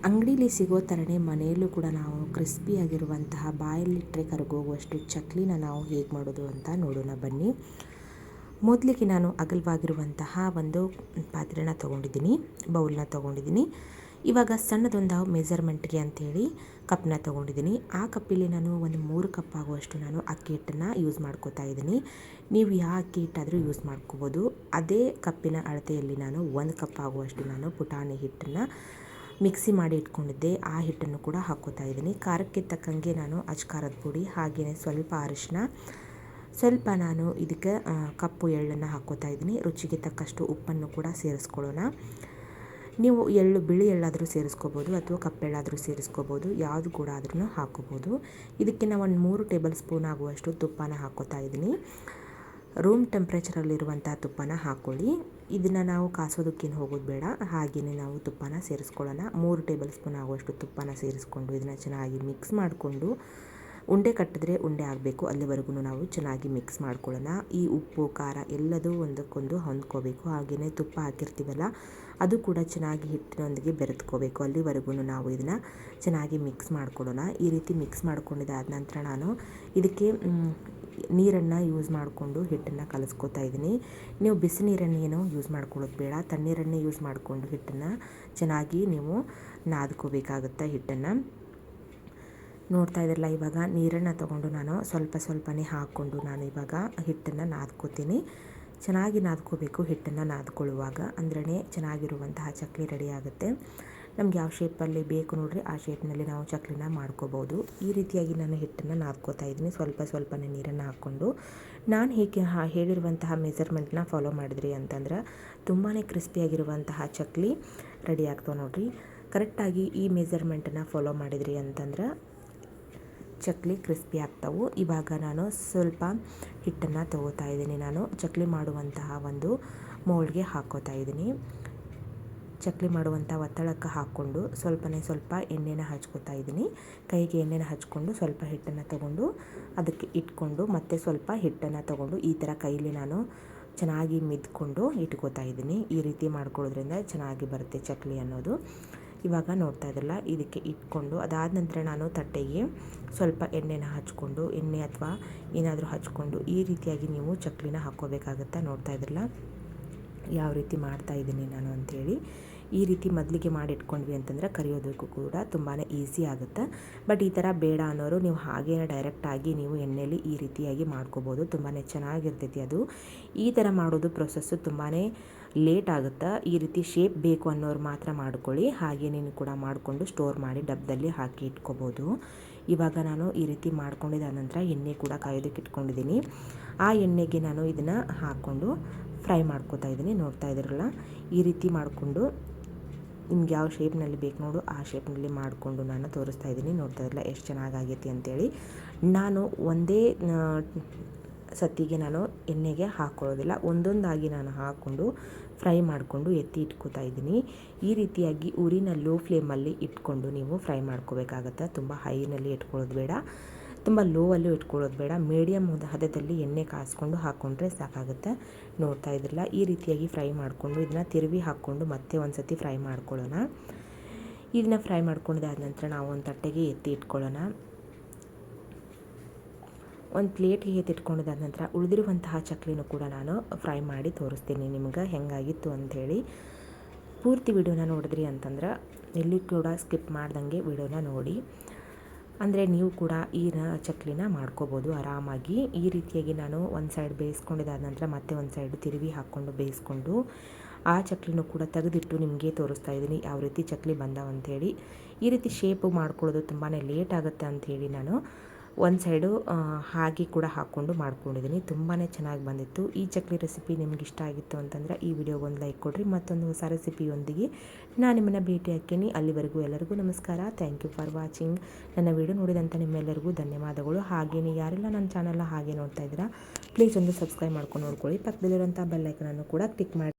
ಅಂಗಡೀಲಿ ಸಿಗೋ ಥರನೇ ಮನೆಯಲ್ಲೂ ಕೂಡ ನಾವು ಕ್ರಿಸ್ಪಿಯಾಗಿರುವಂತಹ ಬಾಯಲ್ಲಿಟ್ಟರೆ ಕರಗೋಗುವಷ್ಟು ಚಕ್ಲಿನ ನಾವು ಹೇಗೆ ಮಾಡೋದು ಅಂತ ನೋಡೋಣ ಬನ್ನಿ. ಮೊದಲಿಗೆ ನಾನು ಅಗಲವಾಗಿರುವಂತಹ ಒಂದು ಪಾತ್ರೆನ ತೊಗೊಂಡಿದ್ದೀನಿ, ಬೌಲ್ನ ತೊಗೊಂಡಿದ್ದೀನಿ. ಇವಾಗ ಸಣ್ಣದೊಂದು ಮೆಜರ್ಮೆಂಟ್ಗೆ ಅಂಥೇಳಿ ಕಪ್ಪನ್ನ ತೊಗೊಂಡಿದ್ದೀನಿ. ಆ ಕಪ್ಪಲ್ಲಿ ನಾನು ಒಂದು 3 ಕಪ್ ಆಗುವಷ್ಟು ನಾನು ಅಕ್ಕಿ ಹಿಟ್ಟನ್ನು ಯೂಸ್ ಮಾಡ್ಕೋತಾ ಇದ್ದೀನಿ. ನೀವು ಯಾವ ಅಕ್ಕಿ ಹಿಟ್ಟಾದರೂ ಯೂಸ್ ಮಾಡ್ಕೋಬೋದು. ಅದೇ ಕಪ್ಪಿನ ಅಳತೆಯಲ್ಲಿ ನಾನು 1 ಕಪ್ ಆಗುವಷ್ಟು ನಾನು ಪುಟಾಣಿ ಹಿಟ್ಟನ್ನು ಮಿಕ್ಸಿ ಮಾಡಿ ಇಟ್ಕೊಂಡಿದ್ದೆ, ಆ ಹಿಟ್ಟನ್ನು ಕೂಡ ಹಾಕ್ಕೋತಾ ಇದ್ದೀನಿ. ಖಾರಕ್ಕೆ ತಕ್ಕಂಗೆ ನಾನು ಅಚ್ಕಾರದ ಪುಡಿ, ಹಾಗೆಯೇ ಸ್ವಲ್ಪ ಅರಿಶಿನ, ಸ್ವಲ್ಪ ನಾನು ಇದಕ್ಕೆ ಕಪ್ಪು ಎಳ್ಳನ್ನು ಹಾಕ್ಕೋತಾ ಇದ್ದೀನಿ. ರುಚಿಗೆ ತಕ್ಕಷ್ಟು ಉಪ್ಪನ್ನು ಕೂಡ ಸೇರಿಸ್ಕೊಳ್ಳೋಣ. ನೀವು ಬಿಳಿ ಎಳ್ಳಾದರೂ ಸೇರಿಸ್ಕೋಬೋದು ಅಥವಾ ಕಪ್ಪೆಳ್ಳಾದರೂ ಸೇರಿಸ್ಕೋಬೋದು, ಯಾವುದು ಕೂಡ ಆದ್ರೂ ಹಾಕ್ಕೋಬೋದು. ಇದಕ್ಕೆ ನಾವು ಒಂದು 3 ಟೇಬಲ್ ಸ್ಪೂನ್ ಆಗುವಷ್ಟು ತುಪ್ಪನ ಹಾಕ್ಕೋತಾ ಇದ್ದೀನಿ. ರೂಮ್ ಟೆಂಪ್ರೇಚರಲ್ಲಿರುವಂಥ ತುಪ್ಪನ ಹಾಕ್ಕೊಳ್ಳಿ. ಇದನ್ನು ನಾವು ಕಾಸೋದಕ್ಕೇನು ಹೋಗೋದು ಬೇಡ, ಹಾಗೆಯೇ ನಾವು ತುಪ್ಪನ ಸೇರಿಸ್ಕೊಳ್ಳೋಣ. 3 ಟೇಬಲ್ ಸ್ಪೂನ್ ಆಗುವಷ್ಟು ತುಪ್ಪನ ಸೇರಿಸ್ಕೊಂಡು ಇದನ್ನು ಚೆನ್ನಾಗಿ ಮಿಕ್ಸ್ ಮಾಡಿಕೊಂಡು, ಉಂಡೆ ಕಟ್ಟಿದ್ರೆ ಉಂಡೆ ಆಗಬೇಕು, ಅಲ್ಲಿವರೆಗೂ ನಾವು ಚೆನ್ನಾಗಿ ಮಿಕ್ಸ್ ಮಾಡ್ಕೊಳ್ಳೋಣ. ಈ ಉಪ್ಪು ಖಾರ ಎಲ್ಲದೂ ಒಂದಕ್ಕೊಂದು ಹೊಂದ್ಕೋಬೇಕು. ಹಾಗೆಯೇ ತುಪ್ಪ ಹಾಕಿರ್ತೀವಲ್ಲ, ಅದು ಕೂಡ ಚೆನ್ನಾಗಿ ಹಿಟ್ಟಿನೊಂದಿಗೆ ಬೆರೆತ್ಕೋಬೇಕು. ಅಲ್ಲಿವರೆಗೂ ನಾವು ಇದನ್ನು ಚೆನ್ನಾಗಿ ಮಿಕ್ಸ್ ಮಾಡ್ಕೊಳ್ಳೋಣ. ಈ ರೀತಿ ಮಿಕ್ಸ್ ಮಾಡ್ಕೊಂಡಿದ್ದಾದ ನಂತರ ನಾನು ಇದಕ್ಕೆ ನೀರನ್ನು ಯೂಸ್ ಮಾಡಿಕೊಂಡು ಹಿಟ್ಟನ್ನು ಕಲಿಸ್ಕೋತಾ ಇದ್ದೀನಿ. ನೀವು ಬಿಸಿ ನೀರನ್ನೇನೋ ಯೂಸ್ ಮಾಡ್ಕೊಳ್ಳೋದು ಬೇಡ, ತಣ್ಣೀರನ್ನೇ ಯೂಸ್ ಮಾಡಿಕೊಂಡು ಹಿಟ್ಟನ್ನು ಚೆನ್ನಾಗಿ ನೀವು ನಾದ್ಕೋಬೇಕಾಗುತ್ತೆ. ಹಿಟ್ಟನ್ನು ನೋಡ್ತಾ ಇದ್ರಲ್ಲ, ಇವಾಗ ನೀರನ್ನು ತೊಗೊಂಡು ನಾನು ಸ್ವಲ್ಪನೇ ಹಾಕ್ಕೊಂಡು ನಾನು ಇವಾಗ ಹಿಟ್ಟನ್ನು ನಾದ್ಕೋತೀನಿ. ಚೆನ್ನಾಗಿ ನಾದ್ಕೋಬೇಕು. ಹಿಟ್ಟನ್ನು ನಾದ್ಕೊಳ್ಳುವಾಗ ಅಂದ್ರೇ ಚೆನ್ನಾಗಿರುವಂತಹ ಚಕ್ಲಿ ರೆಡಿ ಆಗುತ್ತೆ. ನಮ್ಗೆ ಯಾವ ಶೇಪಲ್ಲಿ ಬೇಕು ನೋಡಿರಿ ಆ ಶೇಪ್ನಲ್ಲಿ ನಾವು ಚಕ್ಲಿನ ಮಾಡ್ಕೋಬೋದು. ಈ ರೀತಿಯಾಗಿ ನಾನು ಹಿಟ್ಟನ್ನು ನಾದ್ಕೋತಾ ಇದ್ದೀನಿ. ಸ್ವಲ್ಪನೇ ನೀರನ್ನು ಹಾಕ್ಕೊಂಡು ನಾನು ಹೇಗೆ ಹೇಳಿರುವಂತಹ ಮೆಜರ್ಮೆಂಟ್ನ ಫಾಲೋ ಮಾಡಿದ್ರಿ ಅಂತಂದ್ರೆ ತುಂಬಾ ಕ್ರಿಸ್ಪಿಯಾಗಿರುವಂತಹ ಚಕ್ಲಿ ರೆಡಿ ಆಗ್ತಾವೆ ನೋಡಿರಿ. ಕರೆಕ್ಟಾಗಿ ಈ ಮೆಜರ್ಮೆಂಟನ್ನು ಫಾಲೋ ಮಾಡಿದ್ರಿ ಅಂತಂದ್ರೆ ಚಕ್ಲಿ ಕ್ರಿಸ್ಪಿ ಆಗ್ತಾವೆ. ಇವಾಗ ನಾನು ಸ್ವಲ್ಪ ಹಿಟ್ಟನ್ನು ತಗೋತಾ ಇದ್ದೀನಿ. ನಾನು ಚಕ್ಲಿ ಮಾಡುವಂತಹ ಒಂದು ಮೋಲ್ಡ್ಗೆ ಹಾಕ್ಕೋತಾ ಇದ್ದೀನಿ. ಚಕ್ಲಿ ಮಾಡುವಂಥ ಒತ್ತಡಕ್ಕೆ ಹಾಕ್ಕೊಂಡು ಸ್ವಲ್ಪ ಎಣ್ಣೆನ ಹಚ್ಕೋತಾ ಇದ್ದೀನಿ. ಕೈಗೆ ಎಣ್ಣೆನ ಹಚ್ಕೊಂಡು ಸ್ವಲ್ಪ ಹಿಟ್ಟನ್ನು ತೊಗೊಂಡು ಅದಕ್ಕೆ ಇಟ್ಕೊಂಡು ಮತ್ತೆ ಸ್ವಲ್ಪ ಹಿಟ್ಟನ್ನು ತೊಗೊಂಡು ಈ ಥರ ಕೈಲಿ ನಾನು ಚೆನ್ನಾಗಿ ಮಿದ್ಕೊಂಡು ಇಟ್ಕೋತಾ ಇದ್ದೀನಿ. ಈ ರೀತಿ ಮಾಡ್ಕೊಳ್ಳೋದ್ರಿಂದ ಚೆನ್ನಾಗಿ ಬರುತ್ತೆ ಚಕ್ಲಿ ಅನ್ನೋದು. ಇವಾಗ ನೋಡ್ತಾ ಇದ್ರಲ್ಲ, ಇದಕ್ಕೆ ಇಟ್ಕೊಂಡು ಅದಾದ ನಂತರ ನಾನು ತಟ್ಟೆಗೆ ಸ್ವಲ್ಪ ಎಣ್ಣೆನ ಹಚ್ಕೊಂಡು, ಎಣ್ಣೆ ಅಥವಾ ಏನಾದರೂ ಹಚ್ಕೊಂಡು ಈ ರೀತಿಯಾಗಿ ನೀವು ಚಕ್ಲಿನ ಹಾಕ್ಕೋಬೇಕಾಗತ್ತೆ. ನೋಡ್ತಾ ಇದ್ರಲ್ಲ ಯಾವ ರೀತಿ ಮಾಡ್ತಾ ಇದ್ದೀನಿ ನಾನು ಅಂಥೇಳಿ. ಈ ರೀತಿ ಮೊದಲಿಗೆ ಮಾಡಿ ಇಟ್ಕೊಂಡ್ವಿ ಅಂತಂದರೆ ಕರಿಯೋದಕ್ಕೂ ಕೂಡ ತುಂಬಾ ಈಸಿ ಆಗುತ್ತೆ. ಬಟ್ ಈ ಥರ ಬೇಡ ಅನ್ನೋರು ನೀವು ಹಾಗೇ ಡೈರೆಕ್ಟಾಗಿ ನೀವು ಎಣ್ಣೆಯಲ್ಲಿ ಈ ರೀತಿಯಾಗಿ ಮಾಡ್ಕೋಬೋದು. ತುಂಬಾ ಚೆನ್ನಾಗಿರ್ತೈತಿ ಅದು. ಈ ಥರ ಮಾಡೋದು ಪ್ರೊಸೆಸ್ಸು ತುಂಬಾ ಲೇಟ್ ಆಗುತ್ತೆ. ಈ ರೀತಿ ಶೇಪ್ ಬೇಕು ಅನ್ನೋರು ಮಾತ್ರ ಮಾಡ್ಕೊಳ್ಳಿ. ಹಾಗೇನೇನು ಕೂಡ ಮಾಡಿಕೊಂಡು ಸ್ಟೋರ್ ಮಾಡಿ ಡಬ್ಬದಲ್ಲಿ ಹಾಕಿ ಇಟ್ಕೋಬೋದು. ಇವಾಗ ನಾನು ಈ ರೀತಿ ಮಾಡ್ಕೊಂಡಿದ್ದಾದ ನಂತರ ಎಣ್ಣೆ ಕೂಡ ಕಾಯೋದಕ್ಕೆ ಇಟ್ಕೊಂಡಿದ್ದೀನಿ. ಆ ಎಣ್ಣೆಗೆ ನಾನು ಇದನ್ನು ಹಾಕ್ಕೊಂಡು ಫ್ರೈ ಮಾಡ್ಕೋತಾ ಇದ್ದೀನಿ. ನೋಡ್ತಾ ಇದ್ದೀರಲ್ಲ, ಈ ರೀತಿ ಮಾಡಿಕೊಂಡು ನಿಮ್ಗೆ ಯಾವ ಶೇಪ್ನಲ್ಲಿ ಬೇಕು ನೋಡು ಆ ಶೇಪ್ನಲ್ಲಿ ಮಾಡಿಕೊಂಡು ನಾನು ತೋರಿಸ್ತಾ ಇದ್ದೀನಿ. ನೋಡ್ತಾ ಇರಲ್ಲ ಎಷ್ಟು ಚೆನ್ನಾಗಾಗೈತಿ ಅಂತೇಳಿ. ನಾನು ಒಂದೇ ಸತ್ತಿಗೆ ನಾನು ಎಣ್ಣೆಗೆ ಹಾಕ್ಕೊಳ್ಳೋದಿಲ್ಲ, ಒಂದೊಂದಾಗಿ ನಾನು ಹಾಕ್ಕೊಂಡು ಫ್ರೈ ಮಾಡಿಕೊಂಡು ಎತ್ತಿ ಇಟ್ಕೋತಾ ಇದ್ದೀನಿ. ಈ ರೀತಿಯಾಗಿ ಉರಿನ ಲೋ ಫ್ಲೇಮಲ್ಲಿ ಇಟ್ಕೊಂಡು ನೀವು ಫ್ರೈ ಮಾಡ್ಕೋಬೇಕಾಗತ್ತೆ. ತುಂಬ ಹೈನಲ್ಲಿ ಇಟ್ಕೊಳ್ಳೋದು ಬೇಡ, ತುಂಬ ಲೋವಲ್ಲೂ ಇಟ್ಕೊಳ್ಳೋದು ಬೇಡ. ಮೀಡಿಯಮ್ ಹದದಲ್ಲಿ ಎಣ್ಣೆ ಕಾಯಿಸ್ಕೊಂಡು ಹಾಕ್ಕೊಂಡ್ರೆ ಸಾಕಾಗುತ್ತೆ. ನೋಡ್ತಾ ಇದ್ರಲ್ಲ, ಈ ರೀತಿಯಾಗಿ ಫ್ರೈ ಮಾಡಿಕೊಂಡು ಇದನ್ನು ತಿರುವಿ ಹಾಕ್ಕೊಂಡು ಮತ್ತೆ ಒಂದು ಸತಿ ಫ್ರೈ ಮಾಡ್ಕೊಳ್ಳೋಣ. ಇದನ್ನು ಫ್ರೈ ಮಾಡ್ಕೊಂಡಿದ್ದಾದ ನಂತರ ನಾವು ಒಂದು ತಟ್ಟೆಗೆ ಎತ್ತಿ ಇಟ್ಕೊಳ್ಳೋಣ. ಒಂದು ಪ್ಲೇಟ್ಗೆ ಎತ್ತಿಟ್ಕೊಂಡಿದ್ದಾದ ನಂತರ ಉಳಿದಿರುವಂತಹ ಚಕ್ಲಿನೂ ಕೂಡ ನಾನು ಫ್ರೈ ಮಾಡಿ ತೋರಿಸ್ತೀನಿ ನಿಮ್ಗೆ ಹೆಂಗಾಗಿತ್ತು ಅಂಥೇಳಿ. ಪೂರ್ತಿ ವಿಡಿಯೋನ ನೋಡಿದ್ರಿ ಅಂತಂದ್ರೆ ಎಲ್ಲಿ ಕೂಡ ಸ್ಕಿಪ್ ಮಾಡ್ದಂಗೆ ವಿಡಿಯೋನ ನೋಡಿ. ಅಂದರೆ ನೀವು ಕೂಡ ಈ ಚಕ್ಲಿನ ಮಾಡ್ಕೋಬೋದು ಆರಾಮಾಗಿ. ಈ ರೀತಿಯಾಗಿ ನಾನು ಒಂದು ಸೈಡ್ ಬೇಯಿಸ್ಕೊಂಡಿದ್ದಾದ ನಂತರ ಮತ್ತೆ ಒಂದು ಸೈಡ್ ತಿರುವಿ ಹಾಕ್ಕೊಂಡು ಬೇಯಿಸ್ಕೊಂಡು ಆ ಚಕ್ಲಿನೂ ಕೂಡ ತೆಗೆದಿಟ್ಟು ನಿಮಗೆ ತೋರಿಸ್ತಾ ಇದ್ದೀನಿ ಯಾವ ರೀತಿ ಚಕ್ಲಿ ಬಂದಾವಂಥೇಳಿ. ಈ ರೀತಿ ಶೇಪು ಮಾಡ್ಕೊಳ್ಳೋದು ತುಂಬಾ ಲೇಟ್ ಆಗುತ್ತೆ ಅಂಥೇಳಿ ನಾನು ಒಂದು ಸೈಡು ಹಾಗೆ ಕೂಡ ಹಾಕ್ಕೊಂಡು ಮಾಡ್ಕೊಂಡಿದ್ದೀನಿ. ತುಂಬಾ ಚೆನ್ನಾಗಿ ಬಂದಿತ್ತು. ಈ ಚಕ್ಲಿ ರೆಸಿಪಿ ನಿಮ್ಗೆ ಇಷ್ಟ ಆಗಿತ್ತು ಅಂತಂದರೆ ಈ ವಿಡಿಯೋಗೆ ಒಂದು ಲೈಕ್ ಕೊಡಿರಿ. ಮತ್ತೊಂದು ಹೊಸ ರೆಸಿಪಿಯೊಂದಿಗೆ ನಾನು ನಿಮ್ಮನ್ನು ಭೇಟಿ ಹಾಕ್ತೀನಿ. ಅಲ್ಲಿವರೆಗೂ ಎಲ್ಲರಿಗೂ ನಮಸ್ಕಾರ. Thank you for watching. ನನ್ನ ವಿಡಿಯೋ ನೋಡಿದಂಥ ನಿಮ್ಮೆಲ್ಲರಿಗೂ ಧನ್ಯವಾದಗಳು. ಹಾಗೆಯೇ ಯಾರೆಲ್ಲ ನನ್ನ ಚಾನಲ್ನ ಹಾಗೆ ನೋಡ್ತಾ ಇದ್ದೀರಾ ಪ್ಲೀಸ್ ಒಂದು ಸಬ್ಸ್ಕ್ರೈಬ್ ಮಾಡ್ಕೊಂಡು ನೋಡ್ಕೊಳ್ಳಿ. ಪಕ್ಕದಲ್ಲಿರೋಂಥ ಬೆಲ್ ಐಕನನ್ನು ಕೂಡ ಕ್ಲಿಕ್ ಮಾಡಿ.